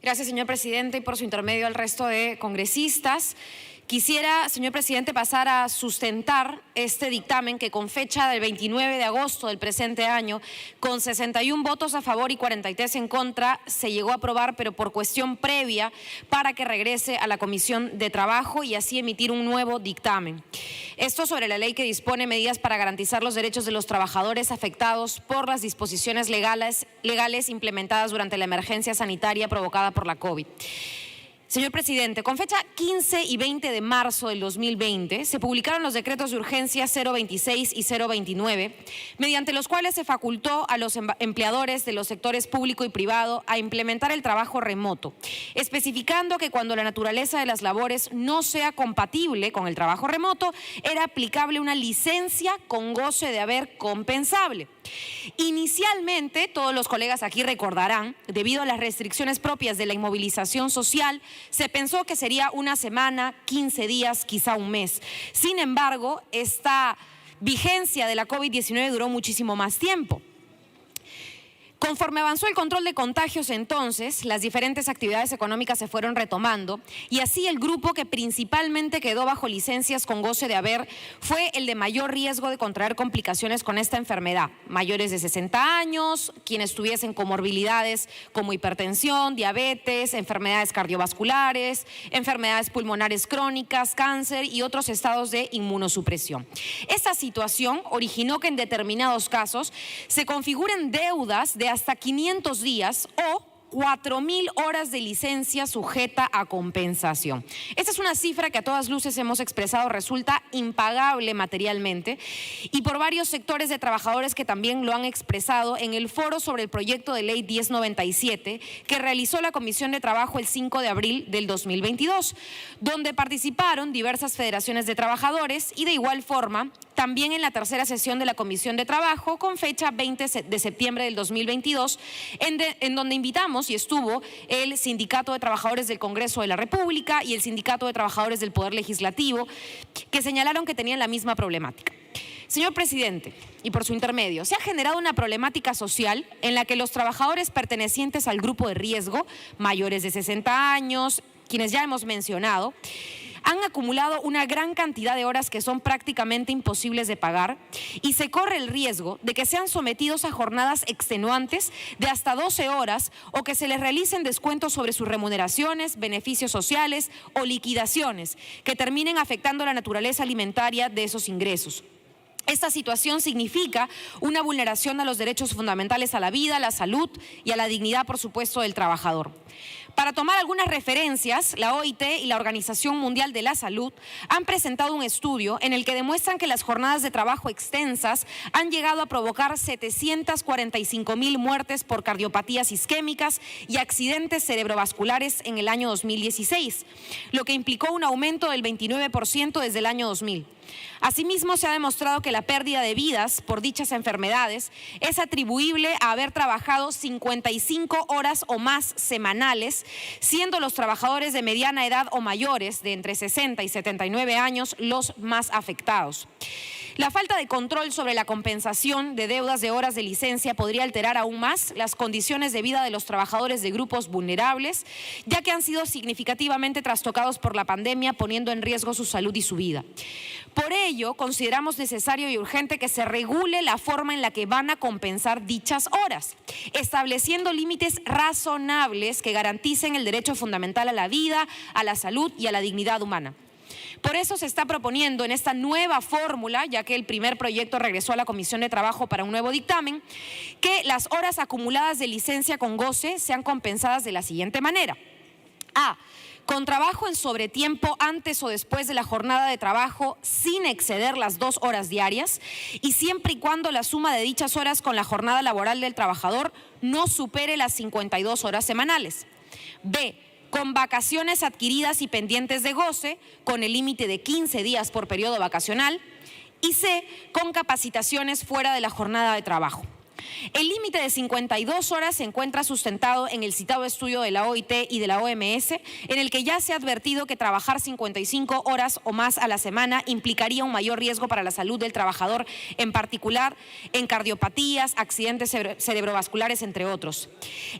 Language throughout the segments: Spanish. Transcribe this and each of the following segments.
Gracias, señor presidente, y por su intermedio al resto de congresistas. Quisiera, señor presidente, pasar a sustentar este dictamen que con fecha del 29 de agosto del presente año, con 61 votos a favor y 43 en contra, se llegó a aprobar, pero por cuestión previa, para que regrese a la Comisión de Trabajo y así emitir un nuevo dictamen. Esto sobre la ley que dispone medidas para garantizar los derechos de los trabajadores afectados por las disposiciones legales implementadas durante la emergencia sanitaria provocada por la COVID. Señor presidente, con fecha 15 y 20 de marzo del 2020 se publicaron los decretos de urgencia 026 y 029, mediante los cuales se facultó a los empleadores de los sectores público y privado a implementar el trabajo remoto, especificando que cuando la naturaleza de las labores no sea compatible con el trabajo remoto, era aplicable una licencia con goce de haber compensable. Inicialmente, todos los colegas aquí recordarán, debido a las restricciones propias de la inmovilización social, se pensó que sería una semana, 15 días, quizá un mes. Sin embargo, esta vigencia de la COVID-19 duró muchísimo más tiempo. Conforme avanzó el control de contagios entonces, las diferentes actividades económicas se fueron retomando y así el grupo que principalmente quedó bajo licencias con goce de haber fue el de mayor riesgo de contraer complicaciones con esta enfermedad. Mayores de 60 años, quienes tuviesen comorbilidades como hipertensión, diabetes, enfermedades cardiovasculares, enfermedades pulmonares crónicas, cáncer y otros estados de inmunosupresión. Esta situación originó que en determinados casos se configuren deudas de hasta 500 días o 4.000 horas de licencia sujeta a compensación. Esta es una cifra que a todas luces hemos expresado resulta impagable materialmente y por varios sectores de trabajadores que también lo han expresado en el foro sobre el proyecto de ley 1097 que realizó la Comisión de Trabajo el 5 de abril del 2022, donde participaron diversas federaciones de trabajadores y de igual forma también en la tercera sesión de la Comisión de Trabajo con fecha 20 de septiembre del 2022, en donde invitamos y estuvo el Sindicato de Trabajadores del Congreso de la República y el Sindicato de Trabajadores del Poder Legislativo, que señalaron que tenían la misma problemática. Señor presidente, y por su intermedio, se ha generado una problemática social en la que los trabajadores pertenecientes al grupo de riesgo, mayores de 60 años, quienes ya hemos mencionado, han acumulado una gran cantidad de horas que son prácticamente imposibles de pagar y se corre el riesgo de que sean sometidos a jornadas extenuantes de hasta 12 horas o que se les realicen descuentos sobre sus remuneraciones, beneficios sociales o liquidaciones que terminen afectando la naturaleza alimentaria de esos ingresos. Esta situación significa una vulneración a los derechos fundamentales a la vida, a la salud y a la dignidad, por supuesto, del trabajador. Para tomar algunas referencias, la OIT y la Organización Mundial de la Salud han presentado un estudio en el que demuestran que las jornadas de trabajo extensas han llegado a provocar 745.000 muertes por cardiopatías isquémicas y accidentes cerebrovasculares en el año 2016, lo que implicó un aumento del 29% desde el año 2000. Asimismo, se ha demostrado que la pérdida de vidas por dichas enfermedades es atribuible a haber trabajado 55 horas o más semanales, siendo los trabajadores de mediana edad o mayores de entre 60 y 79 años los más afectados. La falta de control sobre la compensación de deudas de horas de licencia podría alterar aún más las condiciones de vida de los trabajadores de grupos vulnerables, ya que han sido significativamente trastocados por la pandemia, poniendo en riesgo su salud y su vida. Por ello, consideramos necesario y urgente que se regule la forma en la que van a compensar dichas horas, estableciendo límites razonables que garanticen el derecho fundamental a la vida, a la salud y a la dignidad humana. Por eso se está proponiendo en esta nueva fórmula, ya que el primer proyecto regresó a la Comisión de Trabajo para un nuevo dictamen, que las horas acumuladas de licencia con goce sean compensadas de la siguiente manera. A. Con trabajo en sobretiempo antes o después de la jornada de trabajo sin exceder las 2 horas diarias y siempre y cuando la suma de dichas horas con la jornada laboral del trabajador no supere las 52 horas semanales. B. Con vacaciones adquiridas y pendientes de goce, con el límite de 15 días por periodo vacacional. Y C. Con capacitaciones fuera de la jornada de trabajo. El límite de 52 horas se encuentra sustentado en el citado estudio de la OIT y de la OMS, en el que ya se ha advertido que trabajar 55 horas o más a la semana implicaría un mayor riesgo para la salud del trabajador, en particular en cardiopatías, accidentes cerebrovasculares, entre otros.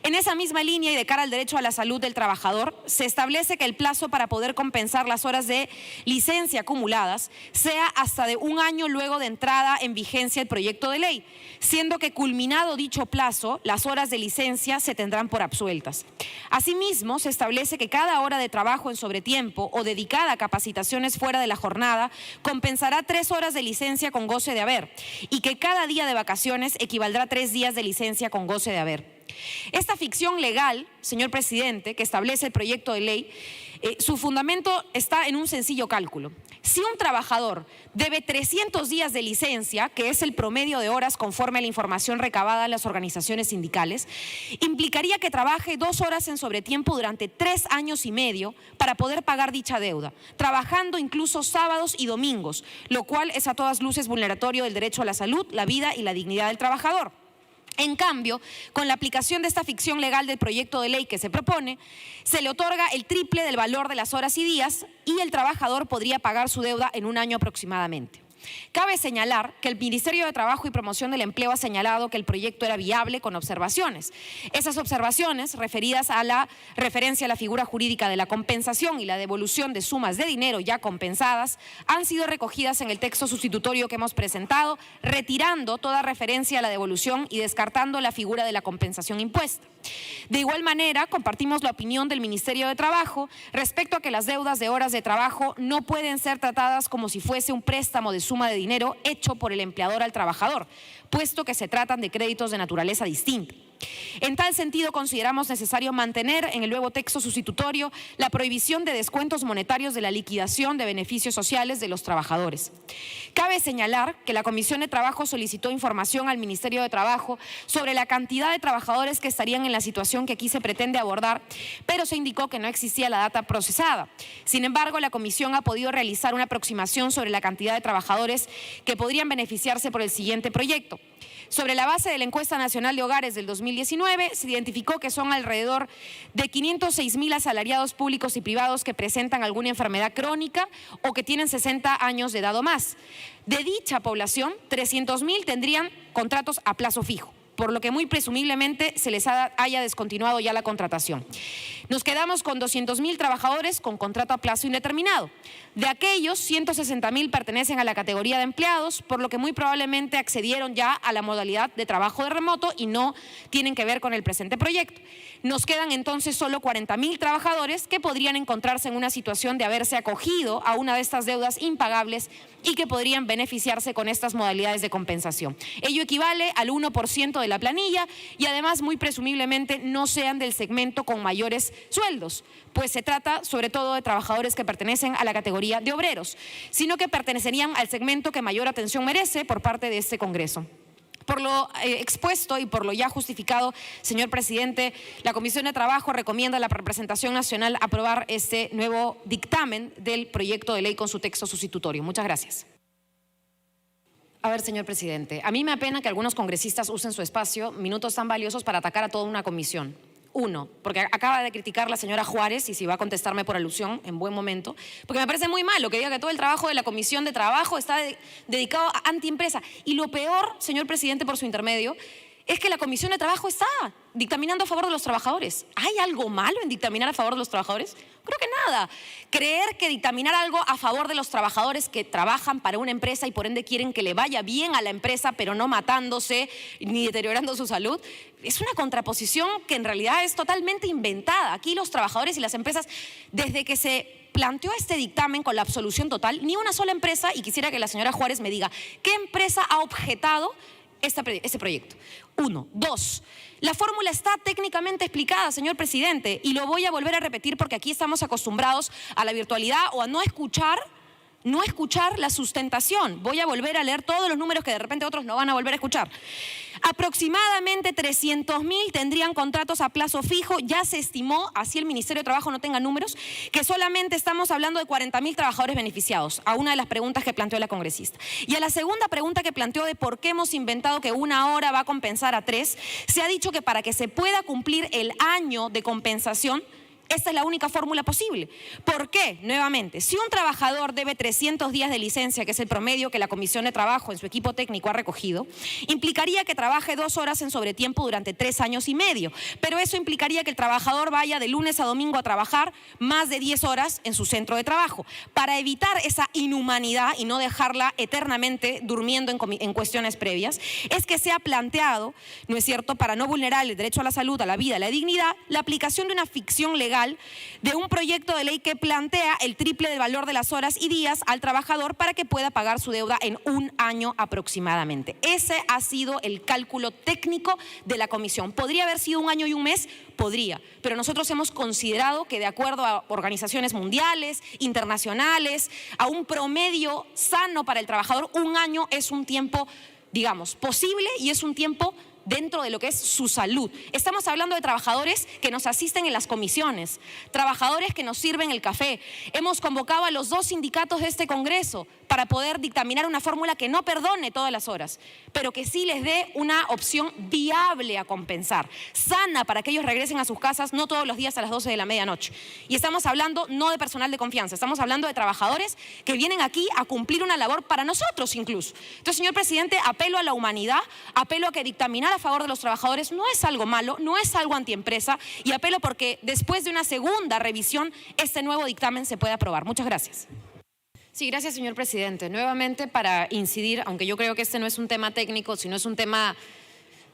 En esa misma línea y de cara al derecho a la salud del trabajador, se establece que el plazo para poder compensar las horas de licencia acumuladas sea hasta de 1 año luego de entrada en vigencia el proyecto de ley, siendo que culminado dicho plazo, las horas de licencia se tendrán por absueltas. Asimismo, se establece que cada hora de trabajo en sobretiempo o dedicada a capacitaciones fuera de la jornada compensará 3 horas de licencia con goce de haber y que cada día de vacaciones equivaldrá a 3 días de licencia con goce de haber. Esta ficción legal, señor presidente, que establece el proyecto de ley, su fundamento está en un sencillo cálculo. Si un trabajador debe 300 días de licencia, que es el promedio de horas conforme a la información recabada en las organizaciones sindicales, implicaría que trabaje 2 horas en sobretiempo durante 3 años y medio para poder pagar dicha deuda, trabajando incluso sábados y domingos, lo cual es a todas luces vulneratorio del derecho a la salud, la vida y la dignidad del trabajador. En cambio, con la aplicación de esta ficción legal del proyecto de ley que se propone, se le otorga el triple del valor de las horas y días y el trabajador podría pagar su deuda en 1 año aproximadamente. Cabe señalar que el Ministerio de Trabajo y Promoción del Empleo ha señalado que el proyecto era viable con observaciones. Esas observaciones, referidas a la referencia a la figura jurídica de la compensación y la devolución de sumas de dinero ya compensadas, han sido recogidas en el texto sustitutorio que hemos presentado, retirando toda referencia a la devolución y descartando la figura de la compensación impuesta. De igual manera, compartimos la opinión del Ministerio de Trabajo respecto a que las deudas de horas de trabajo no pueden ser tratadas como si fuese un préstamo de suma de dinero hecho por el empleador al trabajador, puesto que se tratan de créditos de naturaleza distinta. En tal sentido, consideramos necesario mantener en el nuevo texto sustitutorio la prohibición de descuentos monetarios de la liquidación de beneficios sociales de los trabajadores. Cabe señalar que la Comisión de Trabajo solicitó información al Ministerio de Trabajo sobre la cantidad de trabajadores que estarían en la situación que aquí se pretende abordar, pero se indicó que no existía la data procesada. Sin embargo, la Comisión ha podido realizar una aproximación sobre la cantidad de trabajadores que podrían beneficiarse por el siguiente proyecto. Sobre la base de la Encuesta Nacional de Hogares del 2019, se identificó que son alrededor de 506,000 asalariados públicos y privados que presentan alguna enfermedad crónica o que tienen 60 años de edad o más. De dicha población, 300,000 tendrían contratos a plazo fijo, por lo que muy presumiblemente se les haya descontinuado ya la contratación. Nos quedamos con 200,000 trabajadores con contrato a plazo indeterminado. De aquellos, 160,000 pertenecen a la categoría de empleados, por lo que muy probablemente accedieron ya a la modalidad de trabajo de remoto y no tienen que ver con el presente proyecto. Nos quedan entonces solo 40,000 trabajadores que podrían encontrarse en una situación de haberse acogido a una de estas deudas impagables y que podrían beneficiarse con estas modalidades de compensación. Ello equivale al 1% de la planilla y además muy presumiblemente no sean del segmento con mayores sueldos, pues se trata sobre todo de trabajadores que pertenecen a la categoría de obreros, sino que pertenecerían al segmento que mayor atención merece por parte de este Congreso. Por lo expuesto y por lo ya justificado, señor presidente, la Comisión de Trabajo recomienda a la representación nacional aprobar este nuevo dictamen del proyecto de ley con su texto sustitutorio. Muchas gracias. A ver, señor presidente, a mí me apena que algunos congresistas usen su espacio, minutos tan valiosos, para atacar a toda una comisión. Uno, porque acaba de criticar la señora Juárez, y si va a contestarme por alusión, en buen momento, porque me parece muy malo que diga que todo el trabajo de la Comisión de Trabajo está dedicado a antiempresa. Y lo peor, señor presidente, por su intermedio, es que la Comisión de Trabajo está dictaminando a favor de los trabajadores. ¿Hay algo malo en dictaminar a favor de los trabajadores? Creo que nada. Creer que dictaminar algo a favor de los trabajadores que trabajan para una empresa y por ende quieren que le vaya bien a la empresa, pero no matándose ni deteriorando su salud, es una contraposición que en realidad es totalmente inventada. Aquí los trabajadores y las empresas, desde que se planteó este dictamen con la absolución total, ni una sola empresa, y quisiera que la señora Juárez me diga, ¿qué empresa ha objetado este proyecto? Uno. Dos, la fórmula está técnicamente explicada, señor presidente, y lo voy a volver a repetir porque aquí estamos acostumbrados a la virtualidad o a no escuchar no escuchar la sustentación. Voy a volver a leer todos los números que de repente otros no van a volver a escuchar. Aproximadamente 300.000 tendrían contratos a plazo fijo. Ya se estimó, así el Ministerio de Trabajo no tenga números, que solamente estamos hablando de 40.000 trabajadores beneficiados, a una de las preguntas que planteó la congresista. Y a la segunda pregunta que planteó de por qué hemos inventado que 1 hora va a compensar a 3, se ha dicho que para que se pueda cumplir el año de compensación, esta es la única fórmula posible. ¿Por qué? Nuevamente, si un trabajador debe 300 días de licencia, que es el promedio que la Comisión de Trabajo en su equipo técnico ha recogido, implicaría que trabaje 2 horas en sobretiempo durante 3 años y medio. Pero eso implicaría que el trabajador vaya de lunes a domingo a trabajar más de 10 horas en su centro de trabajo. Para evitar esa inhumanidad y no dejarla eternamente durmiendo en cuestiones previas, es que se ha planteado, ¿no es cierto?, para no vulnerar el derecho a la salud, a la vida, a la dignidad, la aplicación de una ficción legal de un proyecto de ley que plantea el triple del valor de las horas y días al trabajador para que pueda pagar su deuda en 1 año aproximadamente. Ese ha sido el cálculo técnico de la comisión. ¿Podría haber sido 1 año y 1 mes? Podría, pero nosotros hemos considerado que de acuerdo a organizaciones mundiales, internacionales, a un promedio sano para el trabajador, 1 año es un tiempo, digamos, posible y es un tiempo dentro de lo que es su salud. Estamos hablando de trabajadores que nos asisten en las comisiones, trabajadores que nos sirven el café. Hemos convocado a los 2 sindicatos de este Congreso para poder dictaminar una fórmula que no perdone todas las horas, pero que sí les dé una opción viable a compensar, sana para que ellos regresen a sus casas no todos los días a las 12 de la medianoche. Y estamos hablando no de personal de confianza, estamos hablando de trabajadores que vienen aquí a cumplir una labor para nosotros incluso. Entonces, señor presidente, apelo a la humanidad, apelo a que dictaminar a favor de los trabajadores no es algo malo, no es algo antiempresa, y apelo porque después de una segunda revisión este nuevo dictamen se puede aprobar. Muchas gracias. Sí, gracias, señor presidente. Nuevamente, para incidir, aunque yo creo que este no es un tema técnico, sino es un tema,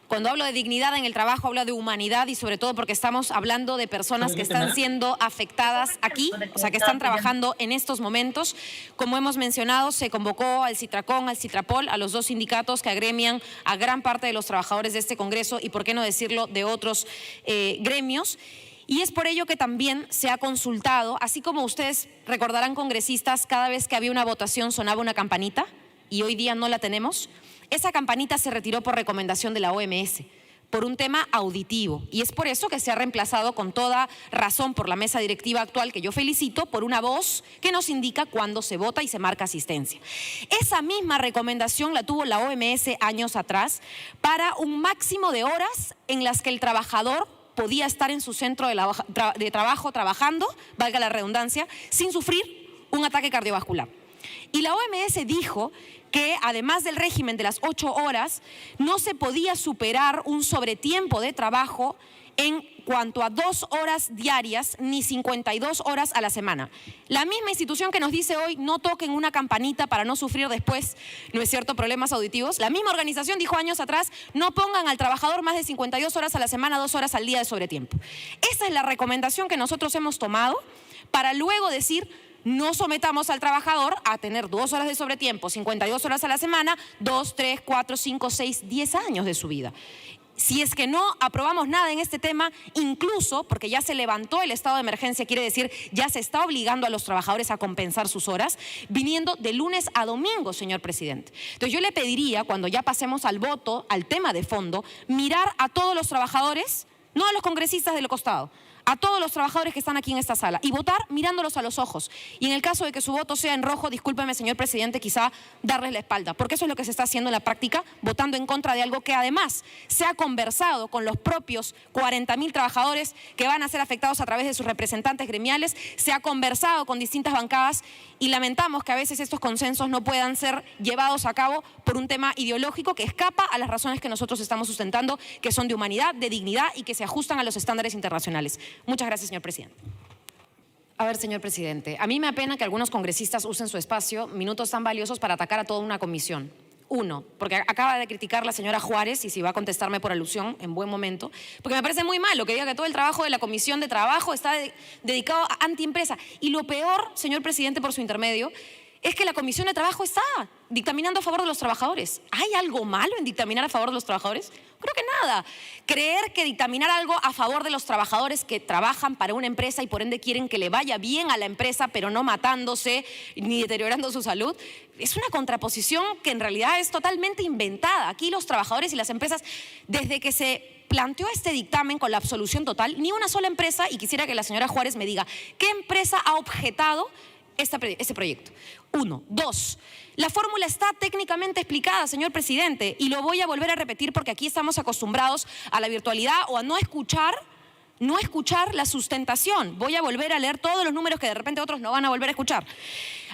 cuando hablo de dignidad en el trabajo, hablo de humanidad y sobre todo porque estamos hablando de personas que están siendo afectadas aquí, o sea, que están trabajando en estos momentos. Como hemos mencionado, se convocó al Citracón, al Citrapol, a los 2 sindicatos que agremian a gran parte de los trabajadores de este Congreso y, por qué no decirlo, de otros gremios. Y es por ello que también se ha consultado, así como ustedes recordarán, congresistas, cada vez que había una votación sonaba una campanita y hoy día no la tenemos. Esa campanita se retiró por recomendación de la OMS, por un tema auditivo, y es por eso que se ha reemplazado con toda razón por la mesa directiva actual, que yo felicito, por una voz que nos indica cuándo se vota y se marca asistencia. Esa misma recomendación la tuvo la OMS años atrás para un máximo de horas en las que el trabajador podía estar en su centro de trabajo trabajando, valga la redundancia, sin sufrir un ataque cardiovascular. Y la OMS dijo que además del régimen de las 8 horas, no se podía superar un sobretiempo de trabajo en cuanto a 2 horas diarias ni 52 horas a la semana. La misma institución que nos dice hoy no toquen una campanita para no sufrir después, ¿no es cierto?, problemas auditivos. La misma organización dijo años atrás, no pongan al trabajador más de 52 horas a la semana, 2 horas al día de sobretiempo. Esa es la recomendación que nosotros hemos tomado para luego decir, no sometamos al trabajador a tener 2 horas de sobretiempo, 52 horas a la semana, 2, 3, 4, 5, 6, 10 años de su vida. Si es que no aprobamos nada en este tema, incluso porque ya se levantó el estado de emergencia, quiere decir, ya se está obligando a los trabajadores a compensar sus horas, viniendo de lunes a domingo, señor presidente. Entonces yo le pediría, cuando ya pasemos al voto, al tema de fondo, mirar a todos los trabajadores, no a los congresistas del costado, a todos los trabajadores que están aquí en esta sala y votar mirándolos a los ojos. Y en el caso de que su voto sea en rojo, discúlpeme, señor presidente, quizá darles la espalda, porque eso es lo que se está haciendo en la práctica, votando en contra de algo que además se ha conversado con los propios 40.000 trabajadores que van a ser afectados a través de sus representantes gremiales, se ha conversado con distintas bancadas y lamentamos que a veces estos consensos no puedan ser llevados a cabo por un tema ideológico que escapa a las razones que nosotros estamos sustentando, que son de humanidad, de dignidad y que se ajustan a los estándares internacionales. Muchas gracias, señor presidente. A ver, señor presidente, a mí me apena que algunos congresistas usen su espacio, minutos tan valiosos, para atacar a toda una comisión. Uno, porque acaba de criticar la señora Juárez, y si va a contestarme por alusión, en buen momento, porque me parece muy malo que diga que todo el trabajo de la Comisión de Trabajo está dedicado a antiempresa. Y lo peor, señor presidente, por su intermedio, es que la Comisión de Trabajo está dictaminando a favor de los trabajadores. ¿Hay algo malo en dictaminar a favor de los trabajadores? Creo que nada. Creer que dictaminar algo a favor de los trabajadores que trabajan para una empresa y por ende quieren que le vaya bien a la empresa, pero no matándose ni deteriorando su salud, es una contraposición que en realidad es totalmente inventada. Aquí los trabajadores y las empresas, desde que se planteó este dictamen con la absolución total, ni una sola empresa, y quisiera que la señora Juárez me diga, ¿qué empresa ha objetado este proyecto? 1. 2. La fórmula está técnicamente explicada, señor presidente, y lo voy a volver a repetir porque aquí estamos acostumbrados a la virtualidad o a no escuchar la sustentación. Voy a volver a leer todos los números que de repente otros no van a volver a escuchar.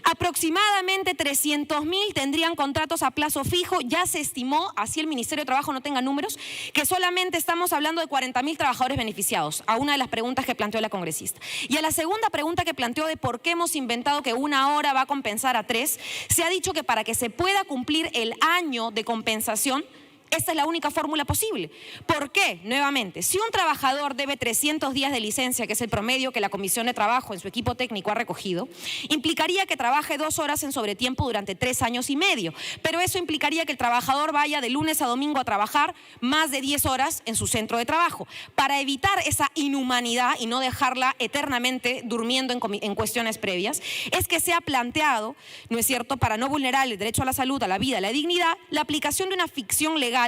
Aproximadamente 300.000 tendrían contratos a plazo fijo. Ya se estimó, así el Ministerio de Trabajo no tenga números, que solamente estamos hablando de 40.000 trabajadores beneficiados, a una de las preguntas que planteó la congresista. Y a la segunda pregunta que planteó de por qué hemos inventado que 1 hora va a compensar a 3, se ha dicho que para que se pueda cumplir el año de compensación, esta es la única fórmula posible. ¿Por qué? Nuevamente, si un trabajador debe 300 días de licencia, que es el promedio que la Comisión de Trabajo en su equipo técnico ha recogido, implicaría que trabaje 2 horas en sobretiempo durante 3 años y medio. Pero eso implicaría que el trabajador vaya de lunes a domingo a trabajar más de 10 horas en su centro de trabajo. Para evitar esa inhumanidad y no dejarla eternamente durmiendo en cuestiones previas, es que se ha planteado, ¿no es cierto?, para no vulnerar el derecho a la salud, a la vida, a la dignidad, la aplicación de una ficción legal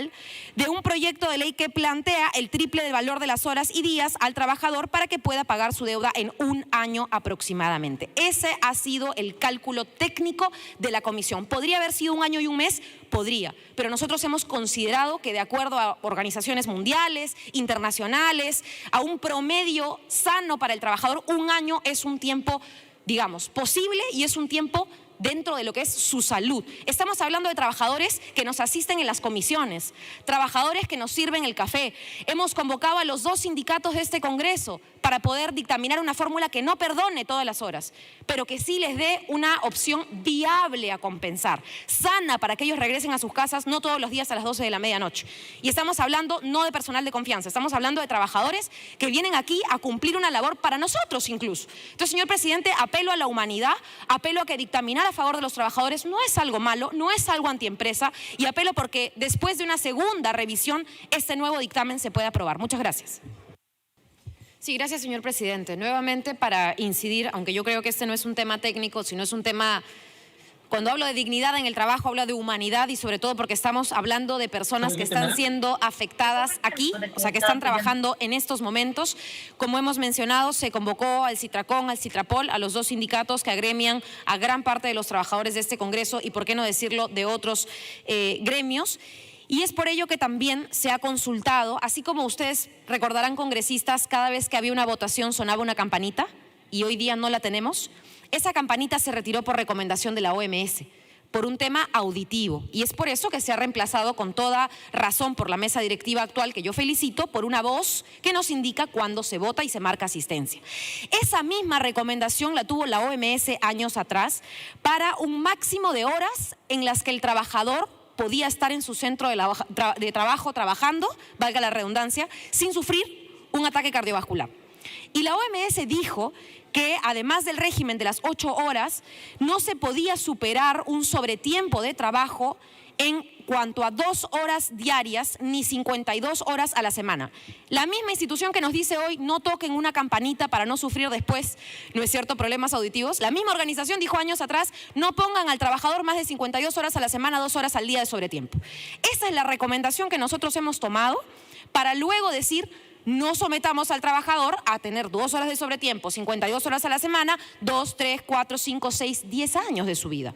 de un proyecto de ley que plantea el triple del valor de las horas y días al trabajador para que pueda pagar su deuda en 1 año aproximadamente. Ese ha sido el cálculo técnico de la comisión. ¿Podría haber sido 1 año y 1 mes? Podría, pero nosotros hemos considerado que de acuerdo a organizaciones mundiales, internacionales, a un promedio sano para el trabajador, 1 año es un tiempo, digamos, posible y es un tiempo dentro de lo que es su salud. Estamos hablando de trabajadores que nos asisten en las comisiones, trabajadores que nos sirven el café. Hemos convocado a los 2 sindicatos de este Congreso para poder dictaminar una fórmula que no perdone todas las horas, pero que sí les dé una opción viable a compensar, sana para que ellos regresen a sus casas no todos los días a las 12 de la medianoche. Y estamos hablando no de personal de confianza, estamos hablando de trabajadores que vienen aquí a cumplir una labor para nosotros incluso. Entonces, señor presidente, apelo a la humanidad, apelo a que dictaminar a favor de los trabajadores no es algo malo, no es algo antiempresa, y apelo porque después de una segunda revisión este nuevo dictamen se puede aprobar. Muchas gracias. Sí, gracias, señor presidente. Nuevamente, para incidir, aunque yo creo que este no es un tema técnico, sino es un tema, cuando hablo de dignidad en el trabajo, hablo de humanidad y sobre todo porque estamos hablando de personas que están siendo afectadas aquí, o sea, que están trabajando en estos momentos. Como hemos mencionado, se convocó al Citracón, al Citrapol, a los 2 sindicatos que agremian a gran parte de los trabajadores de este Congreso y, por qué no decirlo, de otros gremios. Y es por ello que también se ha consultado, así como ustedes recordarán, congresistas, cada vez que había una votación sonaba una campanita y hoy día no la tenemos. Esa campanita se retiró por recomendación de la OMS, por un tema auditivo. Y es por eso que se ha reemplazado con toda razón por la mesa directiva actual, que yo felicito, por una voz que nos indica cuándo se vota y se marca asistencia. Esa misma recomendación la tuvo la OMS años atrás para un máximo de horas en las que el trabajador podía estar en su centro de trabajo trabajando, valga la redundancia, sin sufrir un ataque cardiovascular. Y la OMS dijo que además del régimen de las 8 horas, no se podía superar un sobretiempo de trabajo en cuanto a 2 horas diarias ni 52 horas a la semana. La misma institución que nos dice hoy no toquen una campanita para no sufrir después, ¿no es cierto?, problemas auditivos. La misma organización dijo años atrás, no pongan al trabajador más de 52 horas a la semana, 2 horas al día de sobretiempo. Esa es la recomendación que nosotros hemos tomado para luego decir, no sometamos al trabajador a tener 2 horas de sobretiempo, 52 horas a la semana, 2, 3, 4, 5, 6, 10 años de su vida.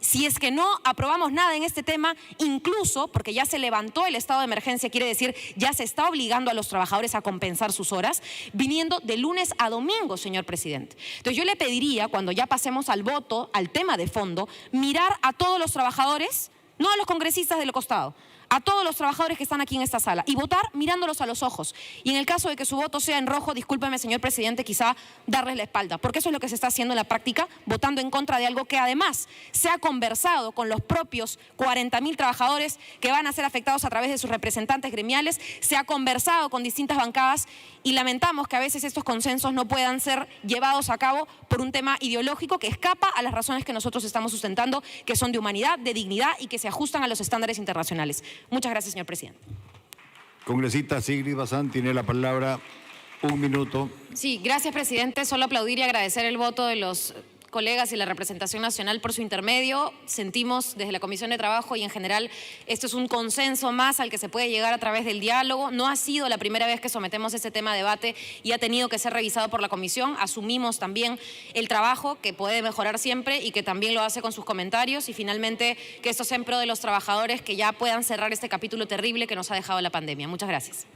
Si es que no aprobamos nada en este tema, incluso porque ya se levantó el estado de emergencia, quiere decir, ya se está obligando a los trabajadores a compensar sus horas, viniendo de lunes a domingo, señor presidente. Entonces yo le pediría, cuando ya pasemos al voto, al tema de fondo, mirar a todos los trabajadores, no a los congresistas del costado, a todos los trabajadores que están aquí en esta sala y votar mirándolos a los ojos. Y en el caso de que su voto sea en rojo, discúlpeme, señor presidente, quizá darles la espalda, porque eso es lo que se está haciendo en la práctica, votando en contra de algo que además se ha conversado con los propios 40.000 trabajadores que van a ser afectados a través de sus representantes gremiales, se ha conversado con distintas bancadas y lamentamos que a veces estos consensos no puedan ser llevados a cabo por un tema ideológico que escapa a las razones que nosotros estamos sustentando, que son de humanidad, de dignidad y que se ajustan a los estándares internacionales. Muchas gracias, señor presidente. Congresista Sigrid Bazán tiene la palabra. 1 minuto. Sí, gracias, presidente. Solo aplaudir y agradecer el voto de los colegas y la representación nacional por su intermedio. Sentimos desde la Comisión de Trabajo y en general esto es un consenso más al que se puede llegar a través del diálogo. No ha sido la primera vez que sometemos este tema a debate y ha tenido que ser revisado por la Comisión. Asumimos también el trabajo que puede mejorar siempre y que también lo hace con sus comentarios y finalmente que esto sea en pro de los trabajadores que ya puedan cerrar este capítulo terrible que nos ha dejado la pandemia. Muchas gracias.